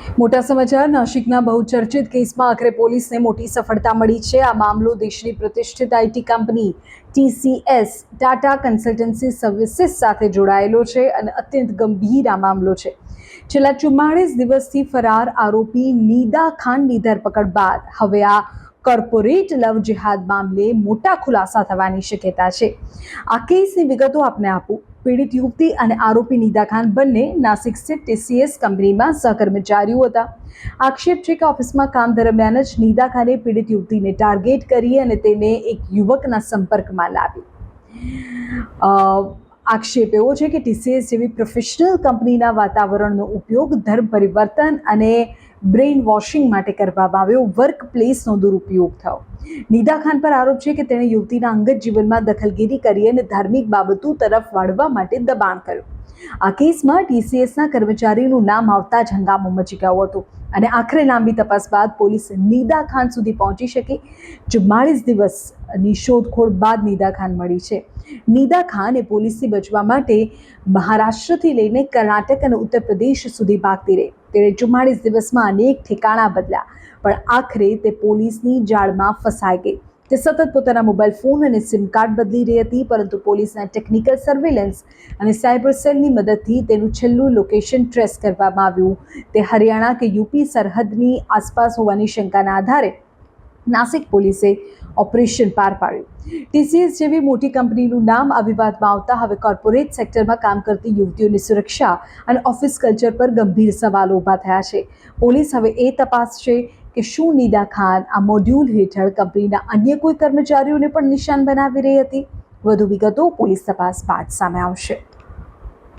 મોટા સમાચાર નાસિકના બહુચર્ચિત કેસમાં આખરે પોલીસને મોટી સફળતા મળી છે। આ મામલો દેશની પ્રતિષ્ઠિત IT company TCS Tata consultancy services સાથે જોડાયેલો છે અને અત્યંત ગંભીર આ મામલો છે। છેલ્લા 44 દિવસથી ફરાર આરોપી નીદા ખાનની ધરપકડ બાદ હવે આ કોર્પોરેટ લવ જેહાદ મામલે મોટા ખુલાસા થવાની શક્યતા છે। આ કેસની વિગતો આપને આપું। પીડિત યુવતી અને આરોપી નીદા ખાન બંને નાસિક સ્થિત TCS કંપનીમાં સહકર્મચારીઓ હતા। આક્ષેપ છે કે ઓફિસમાં કામ દરમિયાન જ નીદા ખાને પીડિત યુવતીને ટાર્ગેટ કરી અને તેને એક યુવકના સંપર્કમાં લાવી। આક્ષેપ એવો છે કે TCS જેવી પ્રોફેશનલ કંપનીના વાતાવરણનો ઉપયોગ ધર્મ પરિવર્તન અને બ્રેઇન વોશિંગ માટે કરવામાં આવ્યો। વર્ક પ્લેસનો દુરુપયોગ થયો। નીદા ખાન પર આરોપ છે કે તેણે યુવતીના અંગત જીવનમાં દખલગીરી કરી અને ધાર્મિક બાબતો તરફ વાળવા માટે દબાણ કર્યું। આ કેસમાં TCSના કર્મચારીનું નામ આવતા જ હંગામો મચી ગયો હતો અને આખરે લાંબી તપાસ બાદ પોલીસ નીદા ખાન સુધી પહોંચી શકી। 44 દિવસની શોધખોળ બાદ નીદા ખાન મળી છે। નીદા ખાન એ પોલીસથી બચવા માટે મહારાષ્ટ્રથી લઈને કર્ણાટક અને ઉત્તર પ્રદેશ સુધી ભાગતી રહી। તેણે 44 દિવસમાં અનેક ઠેકાણા બદલ્યા પણ આખરે તે પોલીસની જાળમાં ફસાઈ ગઈ। તે સતત પોતાના મોબાઈલ ફોન અને સિમ કાર્ડ બદલી રહી હતી, પરંતુ પોલીસના ટેકનિકલ સર્વેલન્સ અને સાયબર સેલની મદદથી તેનું છેલ્લું લોકેશન ટ્રેસ કરવામાં આવ્યું। તે હરિયાણા કે યુપી સરહદની આસપાસ હોવાની શંકાના આધારે નાસિક પોલીસે ઓપરેશન પાર પાડ્યું। TCS જેવી મોટી કંપનીનું નામ આ વિવાદમાં આવતા હવે કોર્પોરેટ સેક્ટરમાં કામ કરતી યુવતીઓની સુરક્ષા અને ઓફિસ કલ્ચર પર ગંભીર સવાલો ઊભા થયા છે। પોલીસ હવે એ તપાસશે કે શું નીદા ખાન આ મોડ્યુલ હેઠળ કંપનીના અન્ય કોઈ કર્મચારીઓને પણ નિશાન બનાવી રહી હતી। વધુ વિગતો પોલીસ તપાસ બાદ સામે આવશે।